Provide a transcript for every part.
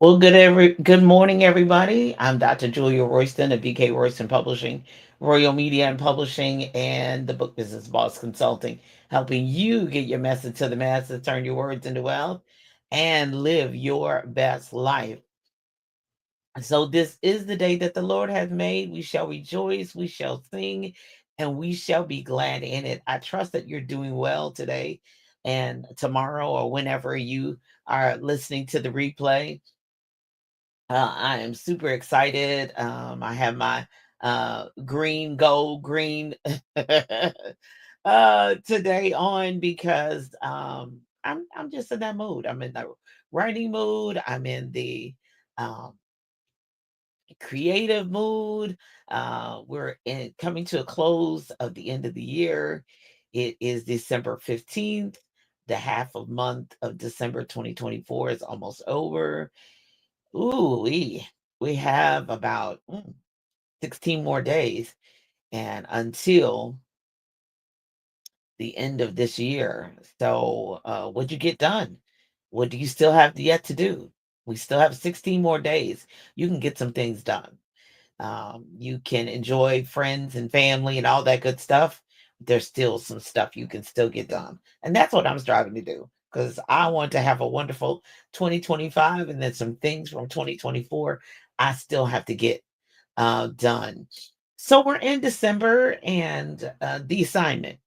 Well, good morning, everybody. I'm Dr. Julia Royston of BK Royston Publishing, Royal Media and Publishing, and the Book Business Boss Consulting, helping you get your message to the masses, turn your words into wealth, and live your best life. So this is the day that the Lord has made. We shall rejoice, we shall sing, and we shall be glad in it. I trust that you're doing well today and tomorrow or whenever you are listening to the replay. I am super excited. I have my green, gold, green today on because I'm just in that mood. I'm in the writing mood. I'm in the um, creative mood. Coming to a close of the end of the year. It is December 15th. The half of month of December 2024 is almost over. Ooh, we have about 16 more days and until the end of this year. So, what'd you get done? What do you still have yet to do? We still have 16 more days. You can get some things done. You can enjoy friends and family and all that good stuff. There's still some stuff you can still get done. And that's what I'm striving to do because I want to have a wonderful 2025 and then some things from 2024 I still have to get done. So we're in December and the assignment.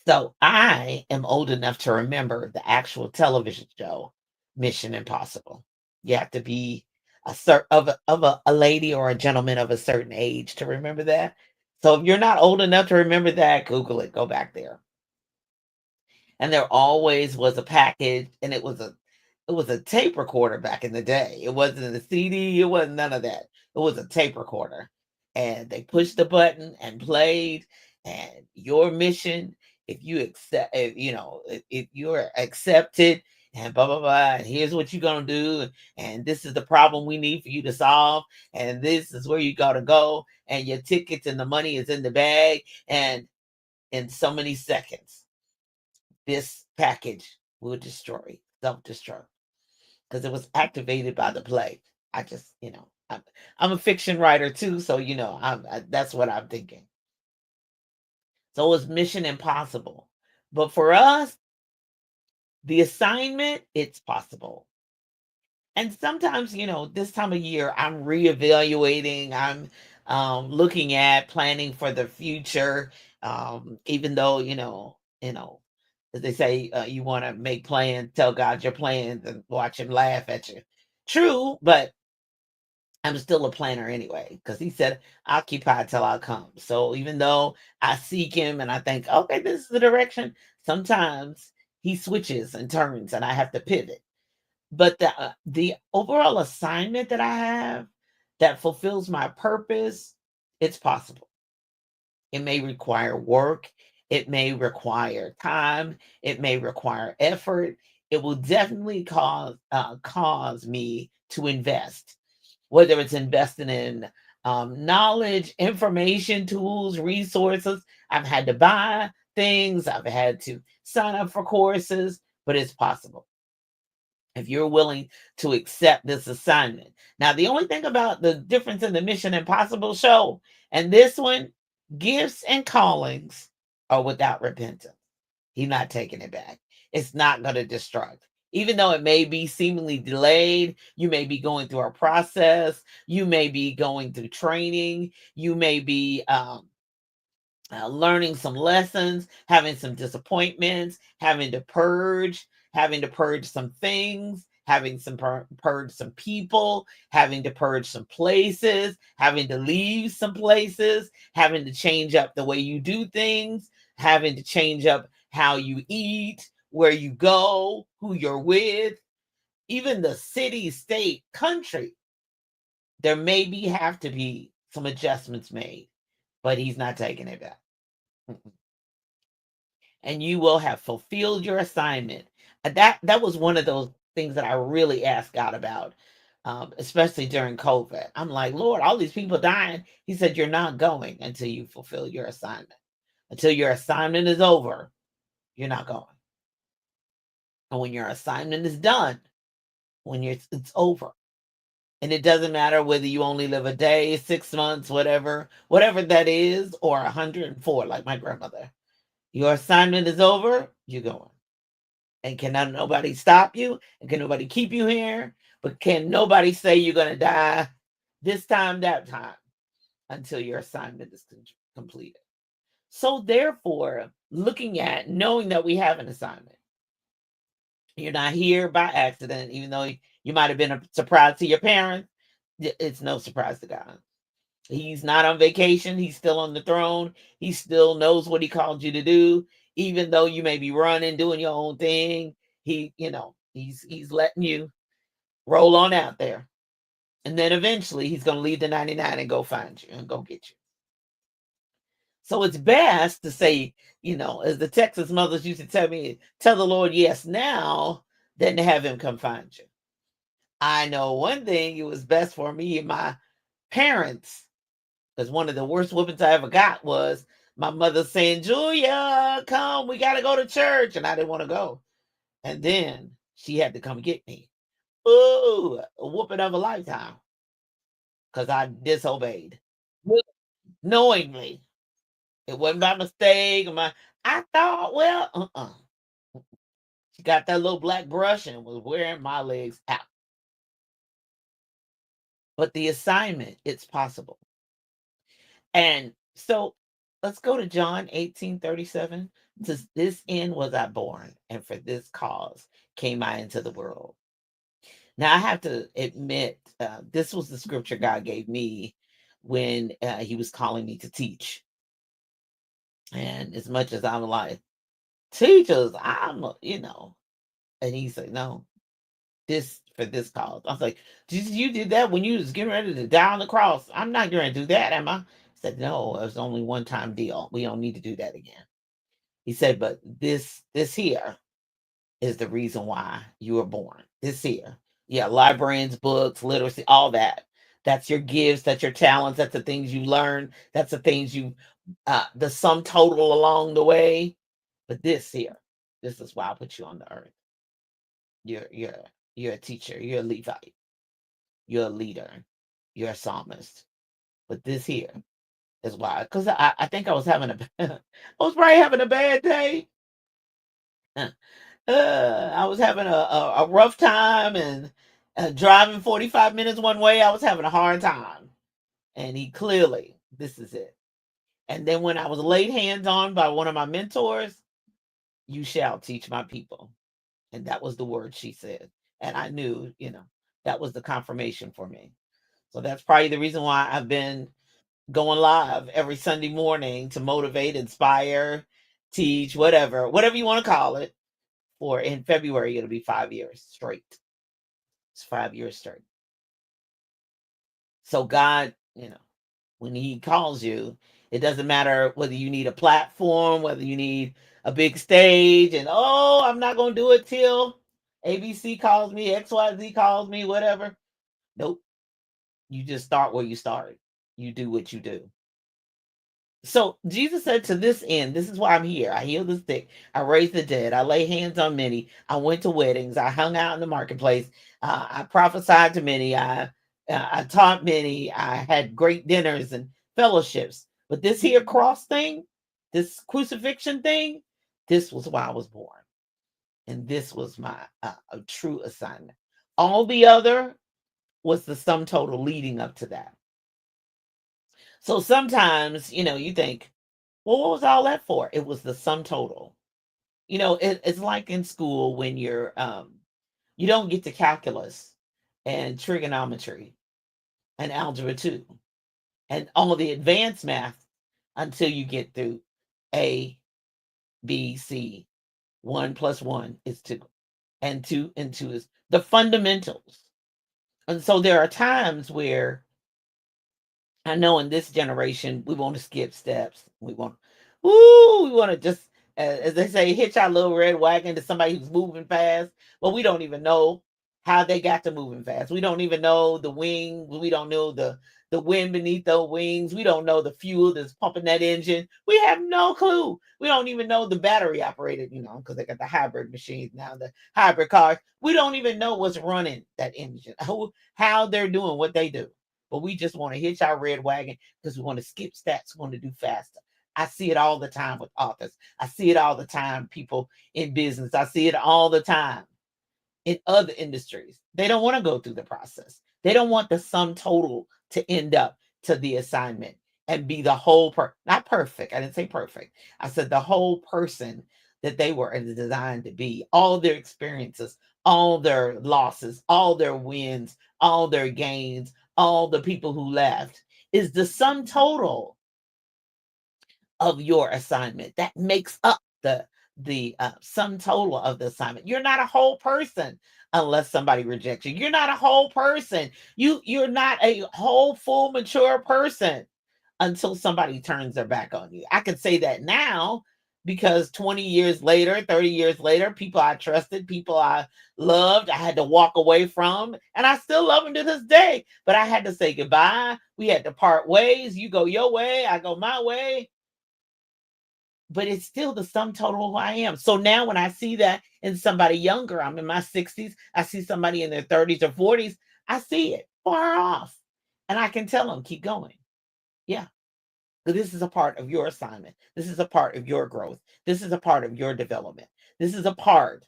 So I am old enough to remember the actual television show Mission Impossible. You have to be a lady or a gentleman of a certain age to remember that. So if you're not old enough to remember that, Google it. Go back there. And there always was a package, and it was a tape recorder back in the day. It wasn't a CD. It wasn't none of that. It was a tape recorder, and they pushed the button and played. And your mission, if you accept, if you're accepted, and blah blah blah, and here's what you're gonna do, and this is the problem we need for you to solve, and this is where you gotta go, and your tickets and the money is in the bag, and in so many seconds this package will destroy, self-destruct, because it was activated by the play. I just, I'm a fiction writer too, so that's what I'm thinking. So it was Mission Impossible, but for us, the assignment, it's possible. And sometimes, this time of year, I'm reevaluating. I'm looking at planning for the future. Even though, as they say, you want to make plans, tell God your plans, and watch Him laugh at you. True, but I'm still a planner anyway, because He said, "Occupy till I come." So even though I seek Him and I think, okay, this is the direction, sometimes He switches and turns, and I have to pivot. But the overall assignment that I have that fulfills my purpose, it's possible. It may require work, it may require time, it may require effort. It will definitely cause me to invest, whether it's investing in knowledge, information, tools, resources. I've had to buy things, I've had to sign up for courses, but it's possible if you're willing to accept this assignment. Now, the only thing about the difference in the Mission Impossible show and this one, gifts and callings are without repentance. He's not taking it back. It's not going to destruct. Even though it may be seemingly delayed, you may be going through a process, you may be going through training, you may be learning some lessons, having some disappointments, having to purge some things, having purge some people, having to purge some places, having to leave some places, having to change up the way you do things, having to change up how you eat, where you go, who you're with, even the city, state, country. There maybe have to be some adjustments made, but he's not taking it back. And you will have fulfilled your assignment. That was one of those things that I really asked God about, especially during COVID. I'm like, Lord, all these people dying. He said, you're not going until you fulfill your assignment. Until your assignment is over, you're not going. And when your assignment is done, when it's over. And it doesn't matter whether you only live a day, 6 months, whatever that is, or 104, like my grandmother. Your assignment is over, you're going. And cannot nobody stop you, and can nobody keep you here, but can nobody say you're going to die this time, that time, until your assignment is completed. So therefore, looking at knowing that we have an assignment, you're not here by accident, even though you might have been a surprise to your parents. It's no surprise to God. He's not on vacation. He's still on the throne. He still knows what he called you to do, even though you may be running, doing your own thing. He's letting you roll on out there. And then eventually he's going to leave the 99 and go find you and go get you. So it's best to say, as the Texas mothers used to tell me, tell the Lord yes now, than to have him come find you. I know one thing, it was best for me and my parents, because one of the worst whoopings I ever got was my mother saying, Julia, come, we got to go to church. And I didn't want to go. And then she had to come get me. Ooh, a whooping of a lifetime, because I disobeyed knowingly. It wasn't by mistake. I thought, well, she got that little black brush and was wearing my legs out. But the assignment, it's possible. And so let's go to John 18:37. To this end was I born, and for this cause came I into the world. Now I have to admit, this was the scripture God gave me when he was calling me to teach. And as much as I'm like, teachers, and he said, no, this for this cause. I was like, you did that when you was getting ready to die on the cross. I'm not going to do that, am I? He said, no, it was only one time deal. We don't need to do that again. He said, but this here is the reason why you were born. This here. Yeah, librarians, books, literacy, all that. That's your gifts, that's your talents, that's the things you learn, that's the things the sum total along the way. But this here, this is why I put you on the earth. You're a teacher, you're a Levite, you're a leader, you're a psalmist. But this here is why, because I think I was I was probably having a bad day. I was having a rough time, and driving 45 minutes one way, I was having a hard time. And he clearly, this is it. And then when I was laid hands on by one of my mentors, you shall teach my people. And that was the word she said. And I knew, that was the confirmation for me. So that's probably the reason why I've been going live every Sunday morning to motivate, inspire, teach, whatever you want to call it. For in February, it'll be 5 years straight. It's 5 years straight. So God, when he calls you, it doesn't matter whether you need a platform, whether you need a big stage, and I'm not going to do it till ABC calls me, XYZ calls me, whatever. Nope. You just start where you started. You do what you do. So Jesus said, to this end, this is why I'm here. I heal the sick. I raise the dead. I lay hands on many. I went to weddings. I hung out in the marketplace. I prophesied to many. I taught many. I had great dinners and fellowships. But this here cross thing, this crucifixion thing, this was why I was born. And this was my true assignment. All the other was the sum total leading up to that. So sometimes, you think, well, what was all that for? It was the sum total. It's like in school when you don't get to calculus and trigonometry and algebra 2 and all the advanced math until you get through A, B, C. 1 plus 1 is 2, and 2 and 2 is the fundamentals. And so there are times where I know in this generation we want to skip steps. We want to just, as they say, hitch our little red wagon to somebody who's moving fast, but we don't even know how they got to moving fast. We don't even know the wing. We don't know the wind beneath the wings. We don't know the fuel that's pumping that engine. We have no clue. We don't even know the battery operated, because they got the hybrid machines now, the hybrid cars. We don't even know what's running that engine, how they're doing what they do. But we just want to hitch our red wagon because we want to skip stats, we want to do faster. I see it all the time with authors. I see it all the time, people in business. I see it all the time in other industries. They don't want to go through the process. They don't want the sum total to end up to the assignment and be the whole not perfect. I didn't say perfect. I said the whole person that they were designed to be, all their experiences, all their losses, all their wins, all their gains, all the people who left is the sum total of your assignment. That makes up the sum total of the assignment. You're not a whole person unless somebody rejects you. You're not a whole person. You're not a whole, full, mature person until somebody turns their back on you. I can say that now because 20 years later, 30 years later, people I trusted, people I loved, I had to walk away from, and I still love them to this day. But I had to say goodbye. We had to part ways. You go your way, I go my way, but it's still the sum total of who I am. So now when I see that in somebody younger, I'm in my 60s, I see somebody in their 30s or 40s, I see it far off. And I can tell them, keep going. Yeah. This is a part of your assignment. This is a part of your growth. This is a part of your development. This is a part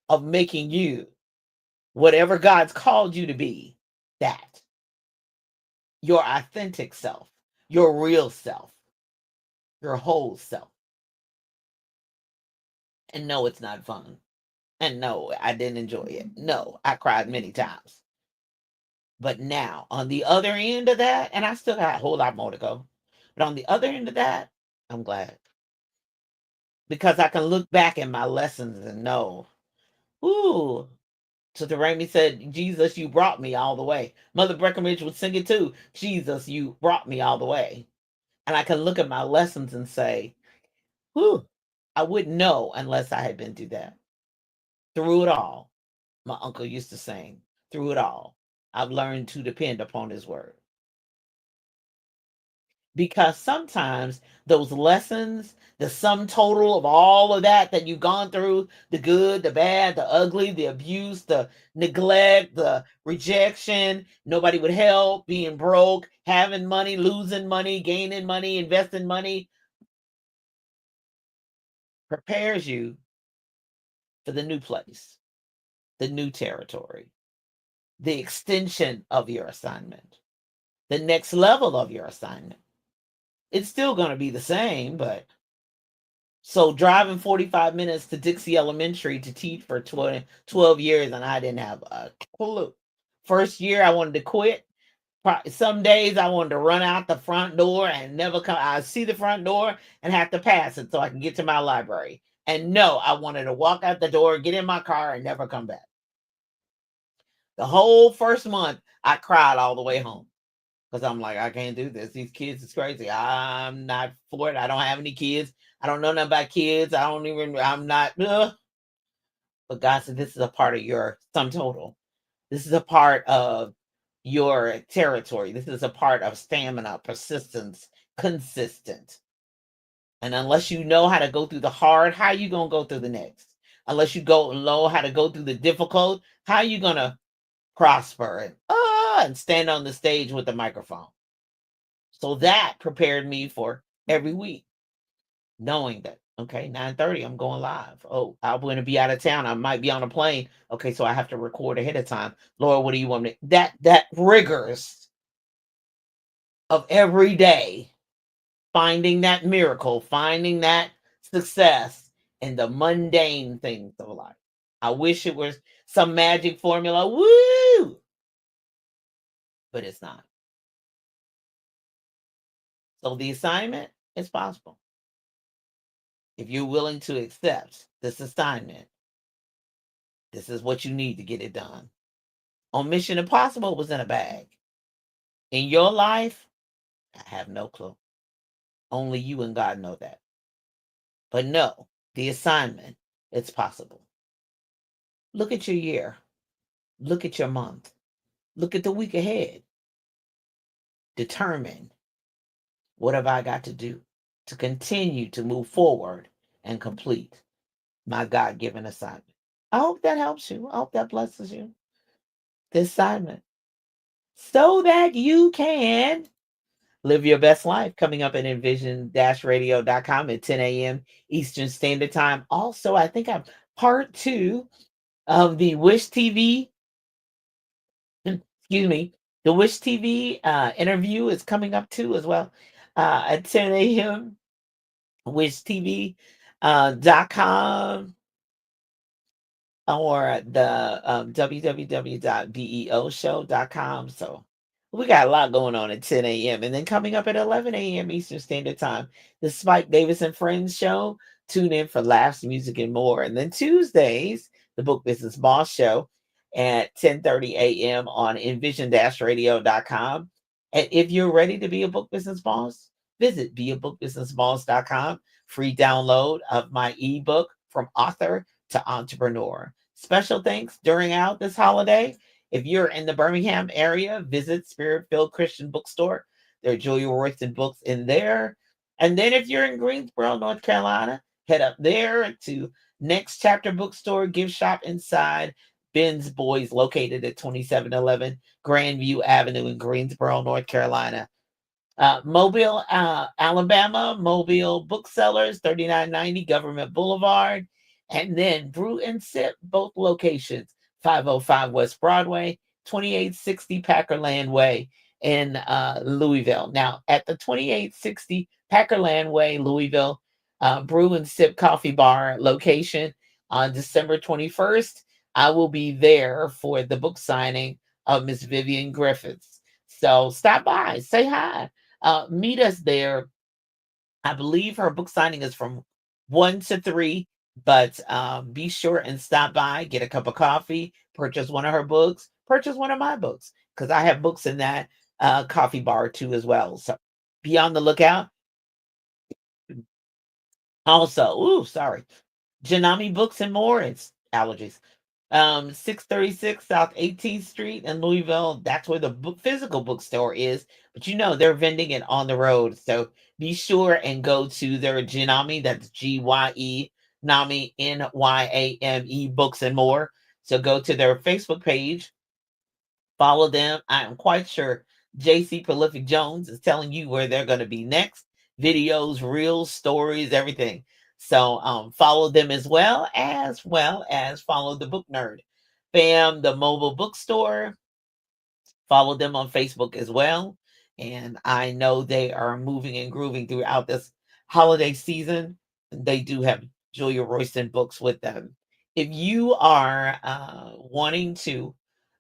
of making you whatever God's called you to be, that your authentic self, your real self, your whole self. And no, it's not fun. And no, I didn't enjoy it. No, I cried many times. But now, on the other end of that, and I still got a whole lot more to go, but on the other end of that, I'm glad. Because I can look back at my lessons and know, ooh, Sister Raimi said, Jesus, you brought me all the way. Mother Breckenridge would sing it too. Jesus, you brought me all the way. And I can look at my lessons and say, whew, I wouldn't know unless I had been through that. Through it all, my uncle used to sing, through it all, I've learned to depend upon his word. Because sometimes those lessons, the sum total of all of that you've gone through, the good, the bad, the ugly, the abuse, the neglect, the rejection, nobody would help, being broke, having money, losing money, gaining money, investing money, prepares you for the new place, the new territory, the extension of your assignment, the next level of your assignment. It's still going to be the same, but so driving 45 minutes to Dixie Elementary to teach for 12 years, and I didn't have a clue. First year, I wanted to quit. Some days I wanted to run out the front door and never come. I see the front door and have to pass it so I can get to my library. And no, I wanted to walk out the door, get in my car, and never come back. The whole first month, I cried all the way home because I'm like, I can't do this. These kids is crazy. I'm not for it. I don't have any kids. I don't know nothing about kids. I'm not. But God said, this is a part of your sum total. This is a part of your territory. This is a part of stamina, persistence, consistent. And unless you know how to go through the hard, how are you going to go through the next? Unless you know how to go through the difficult, how are you going to prosper and stand on the stage with the microphone? So that prepared me for every week, knowing that, okay, 9:30, I'm going live. Oh, I'm going to be out of town. I might be on a plane. Okay, so I have to record ahead of time. Lord, what do you want me? That rigors of every day, finding that miracle, finding that success in the mundane things of life. I wish it was some magic formula. Woo! But it's not. So the assignment is possible. If you're willing to accept this assignment, this is what you need to get it done. On Mission Impossible was in a bag. In your life, I have no clue. Only you and God know that. But no, the assignment, it's possible. Look at your year. Look at your month. Look at the week ahead. Determine, what have I got to do to continue to move forward and complete my God given assignment? I hope that helps you. I hope that blesses you. The assignment. So that you can live your best life. Coming up at envision-radio.com at 10 a.m. Eastern Standard Time. Also, I think I'm part 2 of the Wish TV, excuse me, the Wish TV interview is coming up too as well at 10 a.m. wishtv.com or the www.beoshow.com. So we got a lot going on at 10 a.m. And then coming up at 11 a.m. Eastern Standard Time, the Spike Davis and Friends show. Tune in for laughs, music, and more. And then Tuesdays, the Book Business Boss show at 10:30 a.m. on envision-radio.com. And if you're ready to be a book business boss, visit beabookbusinessboss.com. Free download of my ebook From Author to Entrepreneur. Special thanks during out this holiday. If you're in the Birmingham area, visit Spirit Filled Christian Bookstore. There are Julia Royston books in there. And then if you're in Greensboro, North Carolina, head up there to Next Chapter Bookstore, gift shop inside Ben's Boys, located at 2711 Grandview Avenue in Greensboro, North Carolina. Mobile, Alabama, Mobile Booksellers, 3990 Government Boulevard. And then Brew and Sip, both locations, 505 West Broadway, 2860 Packerland Way in Louisville. Now, at the 2860 Packerland Way, Louisville, Brew and Sip Coffee Bar location on December 21st, I will be there for the book signing of Miss Vivian Griffiths. So stop by, say hi. Meet us there. I believe her book signing is from 1 to 3, but be sure and stop by, get a cup of coffee, purchase one of her books, purchase one of my books, because I have books in that coffee bar too as well. So be on the lookout. Also, Janami Books and More. It's allergies. 636 South 18th Street in Louisville. That's where the physical bookstore is. But they're vending it on the road. So be sure and go to their Janami. That's Gye Nami Nyame Books and More. So go to their Facebook page, follow them. I am quite sure JC Prolific Jones is telling you where they're going to be next. Videos, reels, stories, everything. So follow them as well as follow the Book Nerd Fam, the mobile bookstore. Follow them on Facebook as well. And I know they are moving and grooving throughout this holiday season. They do have Julia Royston books with them. If you are wanting to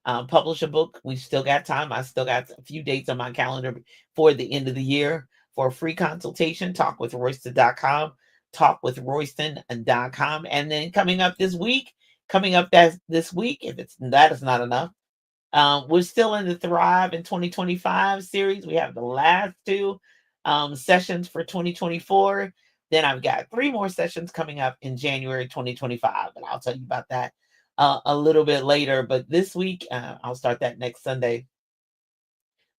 publish a book, we've still got time. I still got a few dates on my calendar for the end of the year for a free consultation. Talkwithroyston.com, talkwithroyston.com. And then coming up this week, if that is not enough, we're still in the Thrive in 2025 series. We have the last 2 sessions for 2024. Then I've got 3 more sessions coming up in January 2025, and I'll tell you about that a little bit later. But this week, I'll start that next Sunday.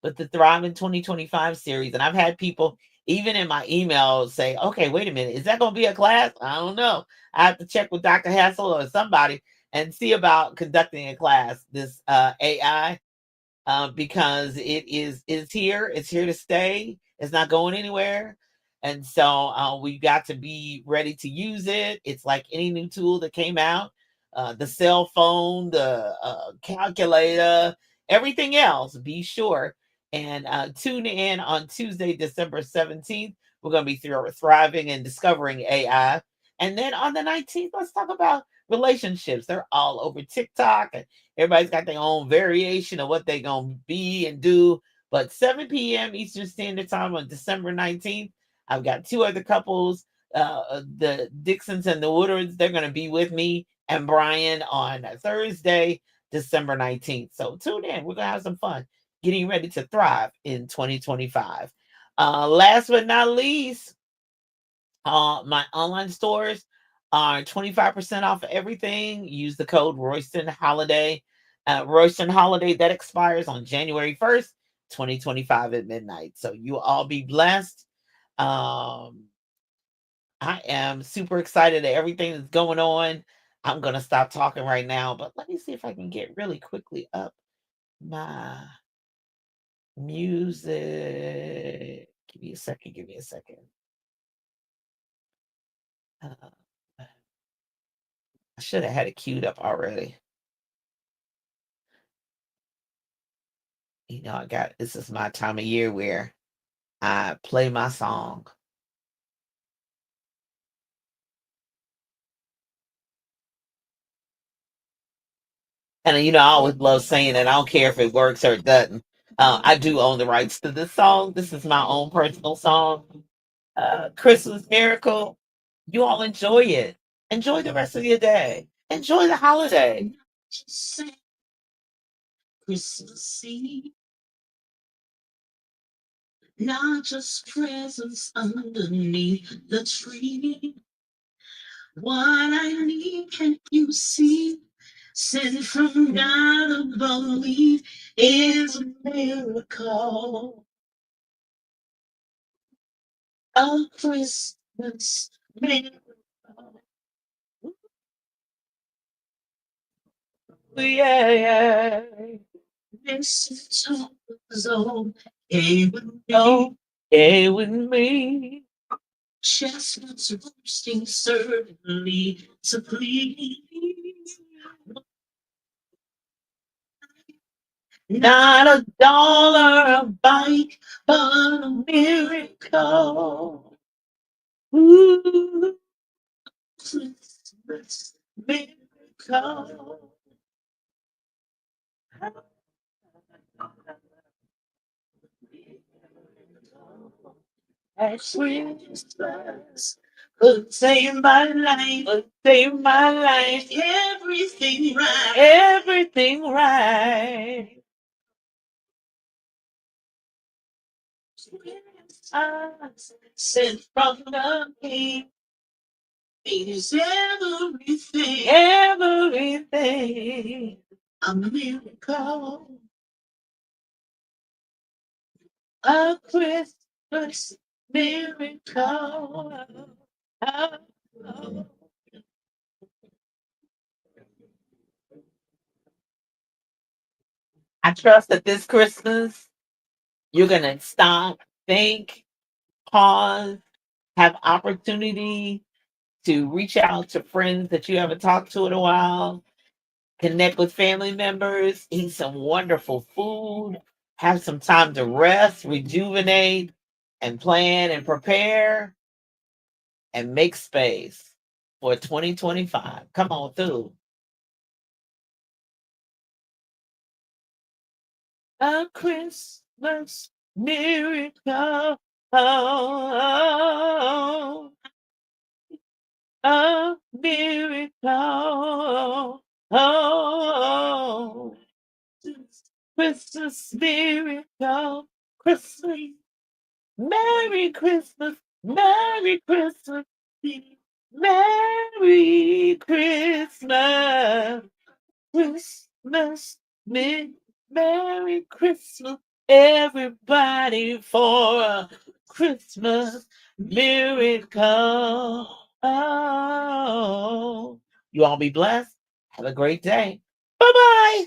But the Thrive in 2025 series, and I've had people even in my email say, okay, wait a minute, is that going to be a class? I don't know. I have to check with Dr. Hassel or somebody and see about conducting a class, this AI, because it's here. It's here to stay. It's not going anywhere. And so we've got to be ready to use it. It's like any new tool that came out, the cell phone, the calculator, everything else. Be sure and tune in on Tuesday, December 17th. We're going to be thriving and discovering AI. And then on the 19th, let's talk about relationships. They're all over TikTok, and everybody's got their own variation of what they're going to be and do. But 7 p.m. Eastern Standard Time on December 19th, I've got 2 other couples, the Dixons and the Woodards. They're going to be with me and Brian on Thursday, December 19th. So tune in. We're going to have some fun getting ready to thrive in 2025. Last but not least, my online stores are 25% off of everything. Use the code Royston Holiday Royston holiday that expires on January 1st, 2025 at midnight. So you all be blessed. Um, I am super excited at everything that's going on. I'm going to stop talking right now, but let me see if I can get really quickly up my music. Give me a second. Give me a second. I should have had it queued up already. I got this is my time of year where I play my song. And I always love saying it. I don't care if it works or it doesn't. I do own the rights to this song. This is my own personal song. Christmas Miracle. You all enjoy it. Enjoy the rest of your day. Enjoy the holiday. Christmas Eve, not just presents underneath the tree. What I need, can you see? Sent from God above me is a miracle. A Christmas miracle. Yeah, yeah. Mistletoe was on, gay with me, gay with me. Chestnuts roasting certainly to please. Not a dollar a bite, but a miracle. Ooh, Christmas miracle. At Christmas could save my life, could save my life. Everything right, everything right. I sent from the King. It is everything, everything. A miracle, a Christmas miracle. Oh, oh. I trust that this Christmas you're gonna stop, think, pause, have opportunity to reach out to friends that you haven't talked to in a while, connect with family members, eat some wonderful food, have some time to rest, rejuvenate, and plan and prepare and make space for 2025. Come on through. A Christmas miracle. Oh, a miracle. Oh, Christmas miracle. Christmas. Merry Christmas. Merry Christmas. Merry Christmas. Christmas. Merry Christmas. Everybody for a Christmas miracle. Oh, you all be blessed. Have a great day. Bye bye.